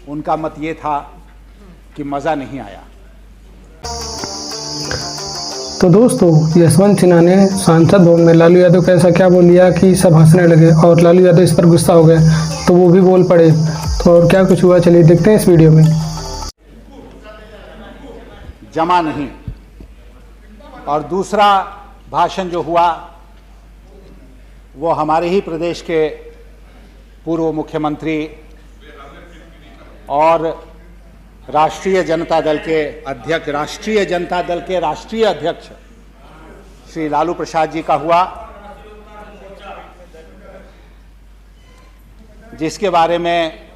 उनका मत ये था कि मज़ा नहीं आया। तो दोस्तों, यशवंत सिन्हा ने सांसद भवन में लालू यादव को ऐसा क्या बोल दिया कि सब हंसने लगे और लालू यादव इस पर गुस्सा हो गए, तो वो भी बोल पड़े। तो और क्या कुछ हुआ, चलिए देखते हैं इस वीडियो में। जमा नहीं। और दूसरा भाषण जो हुआ वो हमारे ही प्रदेश के पूर्व मुख्यमंत्री और राष्ट्रीय जनता दल के राष्ट्रीय अध्यक्ष श्री लालू प्रसाद जी का हुआ, जिसके बारे में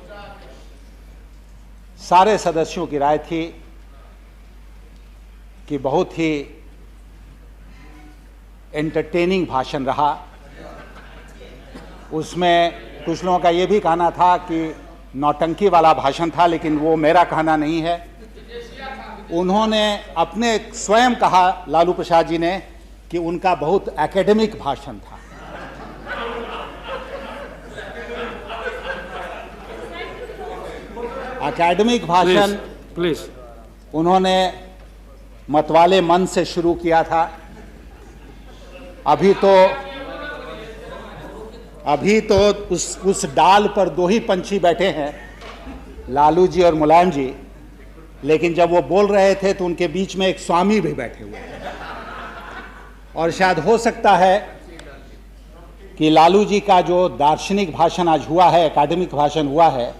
सारे सदस्यों की राय थी कि बहुत ही एंटरटेनिंग भाषण रहा। उसमें कुछ लोगों का ये भी कहना था कि नौटंकी वाला भाषण था, लेकिन वो मेरा कहना नहीं है। उन्होंने अपने स्वयं कहा, लालू प्रसाद जी ने, कि उनका बहुत एकेडमिक भाषण था। एकेडमिक भाषण प्लीज उन्होंने मतवाले मन से शुरू किया था। अभी तो उस डाल पर दो ही पंछी बैठे हैं, लालू जी और मुलायम जी, लेकिन जब वो बोल रहे थे तो उनके बीच में एक स्वामी भी बैठे हुए हैं। और शायद हो सकता है कि लालू जी का जो दार्शनिक भाषण आज हुआ है, एकेडमिक भाषण हुआ है,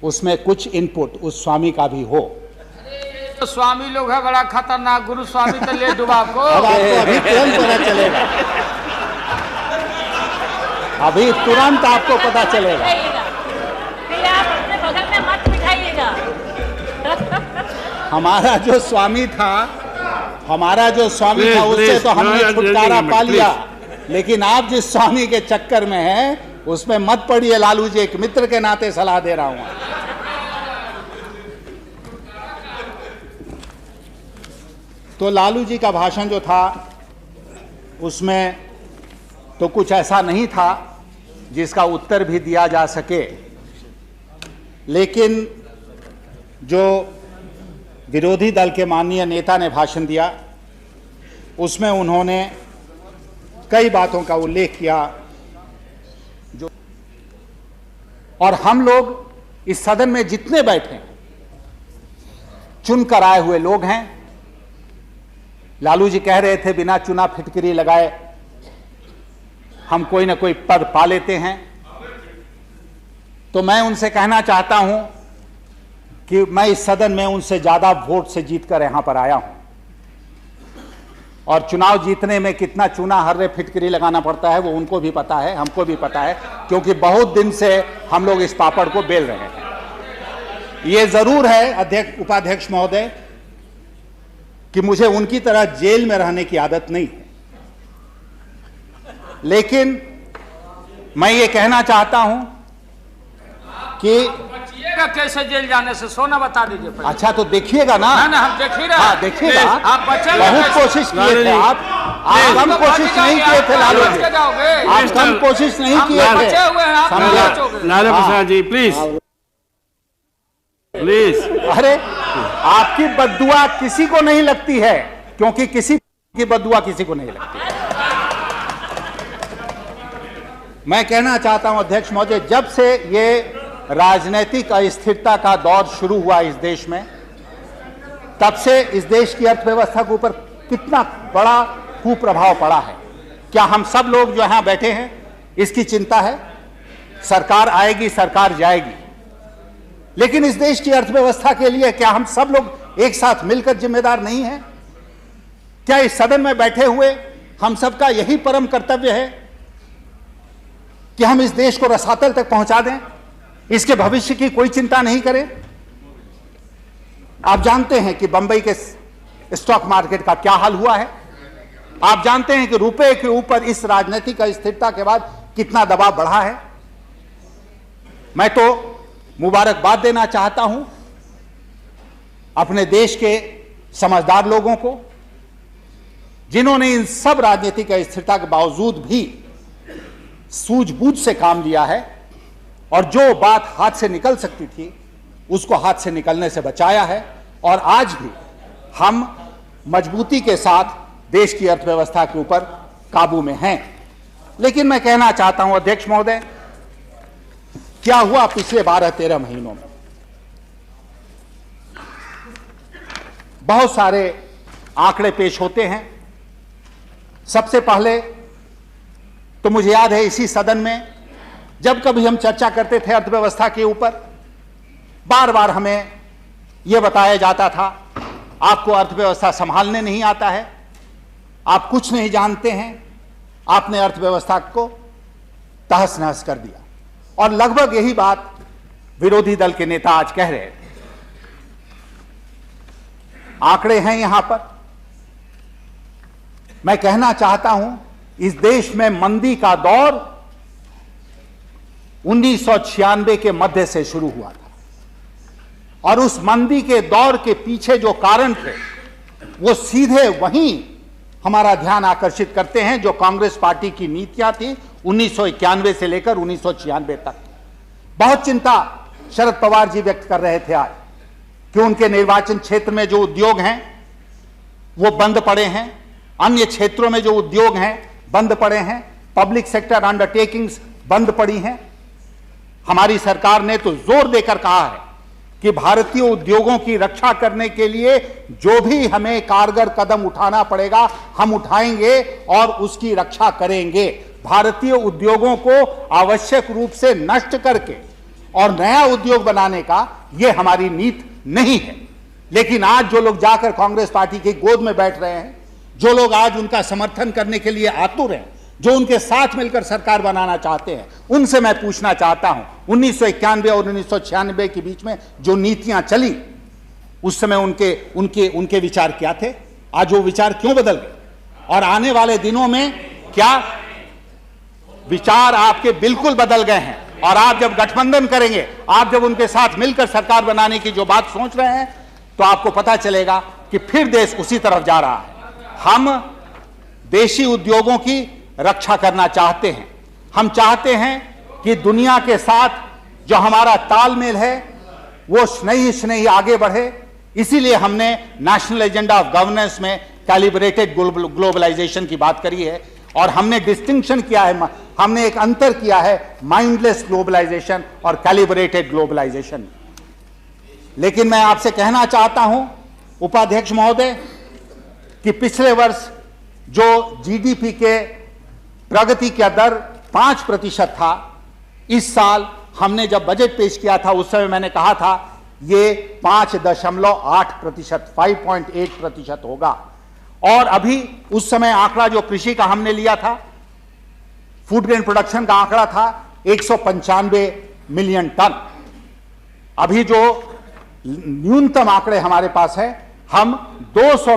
उसमें कुछ इनपुट उस स्वामी का भी हो। तो स्वामी लोग है बड़ा खतरनाक, गुरु स्वामी तो ले डूबा आपको। अब आपको अभी तुरंत पता चलेगा, अभी तुरंत आपको पता चलेगा। फिर आप अपने बगल में मत बिठाइएगा। हमारा जो स्वामी था उससे तो हमने छुटकारा पा लिया, लेकिन आप जिस स्वामी के चक्कर में हैं उसमें मत पड़िए। लालू जी, एक मित्र के नाते सलाह दे रहा हूं। तो लालू जी का भाषण जो था उसमें तो कुछ ऐसा नहीं था जिसका उत्तर भी दिया जा सके, लेकिन जो विरोधी दल के माननीय नेता ने भाषण दिया उसमें उन्होंने कई बातों का उल्लेख किया जो, और हम लोग इस सदन में जितने बैठे हैं चुनकर आए हुए लोग हैं। लालू जी कह रहे थे बिना चुना फिटकरी लगाए हम कोई ना कोई पद पा लेते हैं। तो मैं उनसे कहना चाहता हूं कि मैं इस सदन में उनसे ज्यादा वोट से जीतकर यहां पर आया हूं, और चुनाव जीतने में कितना चूना हर्रे फिटकरी लगाना पड़ता है वो उनको भी पता है, हमको भी पता है, क्योंकि बहुत दिन से हम लोग इस पापड़ को बेल रहे हैं। ये जरूर है अध्यक्ष उपाध्यक्ष महोदय कि मुझे उनकी तरह जेल में रहने की आदत नहीं है, लेकिन मैं ये कहना चाहता हूं कि बचिएगा कैसे जेल जाने से, सोना बता दीजिए पहले। अच्छा तो देखिएगा ना। ना हम देख ही रहे। हाँ देखिएगा, आप बचे बहुत कोशिश किए थे आप कम कोशिश नहीं किए थे लालू जी, आप कम कोशिश नहीं किए थे। बचे हुए हैं आप। Lalu Prasad ji please please. अरे आपकी बद्दुआ किसी को नहीं लगती है, क्योंकि किसी की बद्दुआ किसी को नहीं लगती। मैं कहना चाहता हूं अध्यक्ष महोदय, जब से ये राजनीतिक अस्थिरता का दौर शुरू हुआ इस देश में, तब से इस देश की अर्थव्यवस्था के ऊपर कितना बड़ा कुप्रभाव पड़ा है। क्या हम सब लोग जो यहां बैठे हैं इसकी चिंता है? सरकार आएगी, सरकार जाएगी, लेकिन इस देश की अर्थव्यवस्था के लिए क्या हम सब लोग एक साथ मिलकर जिम्मेदार नहीं हैं? क्या इस सदन में बैठे हुए हम सबका यही परम कर्तव्य है कि हम इस देश को रसातल तक पहुंचा दें, इसके भविष्य की कोई चिंता नहीं करें? आप जानते हैं कि बंबई के स्टॉक मार्केट का क्या हाल हुआ है, आप जानते हैं कि रुपए के ऊपर इस राजनीतिक अस्थिरता के बाद कितना दबाव बढ़ा है। मैं तो मुबारकबाद देना चाहता हूं अपने देश के समझदार लोगों को, जिन्होंने इन सब राजनीतिक अस्थिरता के बावजूद भी सूझबूझ से काम लिया है, और जो बात हाथ से निकल सकती थी उसको हाथ से निकलने से बचाया है और आज भी हम मजबूती के साथ देश की अर्थव्यवस्था के ऊपर काबू में हैं। लेकिन मैं कहना चाहता हूं अध्यक्ष महोदय, क्या हुआ पिछले 12-13 महीनों में? बहुत सारे आंकड़े पेश होते हैं। सबसे पहले तो मुझे याद है इसी सदन में जब कभी हम चर्चा करते थे अर्थव्यवस्था के ऊपर, बार बार हमें यह बताया जाता था आपको अर्थव्यवस्था संभालने नहीं आता है, आप कुछ नहीं जानते हैं, आपने अर्थव्यवस्था को तहस नहस कर दिया। और लगभग यही बात विरोधी दल के नेता आज कह रहे थे। आंकड़े हैं यहां पर। मैं कहना चाहता हूं इस देश में मंदी का दौर 1996 के मध्य से शुरू हुआ था और उस मंदी के दौर के पीछे जो कारण थे वो सीधे वहीं हमारा ध्यान आकर्षित करते हैं जो कांग्रेस पार्टी की नीतियां थी 1991 से लेकर 1996 तक। बहुत चिंता शरद पवार जी व्यक्त कर रहे थे आज कि उनके निर्वाचन क्षेत्र में जो उद्योग हैं वो बंद पड़े हैं, अन्य क्षेत्रों में जो उद्योग हैं बंद पड़े हैं, पब्लिक सेक्टर अंडरटेकिंग्स बंद पड़ी हैं। हमारी सरकार ने तो जोर देकर कहा है कि भारतीय उद्योगों की रक्षा करने के लिए जो भी हमें कारगर कदम उठाना पड़ेगा हम उठाएंगे और उसकी रक्षा करेंगे। भारतीय उद्योगों को आवश्यक रूप से नष्ट करके और नया उद्योग बनाने का यह हमारी नीति नहीं है। लेकिन आज जो लोग जाकर कांग्रेस पार्टी की गोद में बैठ रहे हैं, जो लोग आज उनका समर्थन करने के लिए आतुर हैं, जो उनके साथ मिलकर सरकार बनाना चाहते हैं, उनसे मैं पूछना चाहता हूं 1991 और 1996 के बीच में जो नीतियां चली उस समय उनके विचार क्या थे? आज वो विचार क्यों बदल गए? और आने वाले दिनों में क्या विचार आपके बिल्कुल बदल गए हैं? और आप जब गठबंधन करेंगे, आप जब उनके साथ मिलकर सरकार बनाने की जो बात सोच रहे हैं, तो आपको पता चलेगा कि फिर देश उसी तरफ जा रहा है। हम देशी उद्योगों की रक्षा करना चाहते हैं। हम चाहते हैं कि दुनिया के साथ जो हमारा तालमेल है वो स्नेही आगे बढ़े। इसीलिए हमने नेशनल एजेंडा ऑफ गवर्नेंस में कैलिब्रेटेड ग्लोबलाइजेशन की बात करी है और हमने डिस्टिंक्शन किया है, हमने एक अंतर किया है माइंडलेस ग्लोबलाइजेशन और कैलिब्रेटेड ग्लोबलाइजेशन। लेकिन मैं आपसे कहना चाहता हूं उपाध्यक्ष महोदय कि पिछले वर्ष जो जीडीपी के प्रगति का दर 5% था, इस साल हमने जब बजट पेश किया था उस समय मैंने कहा था ये 5.8%, 5.8% होगा। और अभी उस समय आंकड़ा जो कृषि का हमने लिया था, फूड ग्रेन प्रोडक्शन का आंकड़ा था 195 मिलियन टन। अभी जो न्यूनतम आंकड़े हमारे पास है, हम 200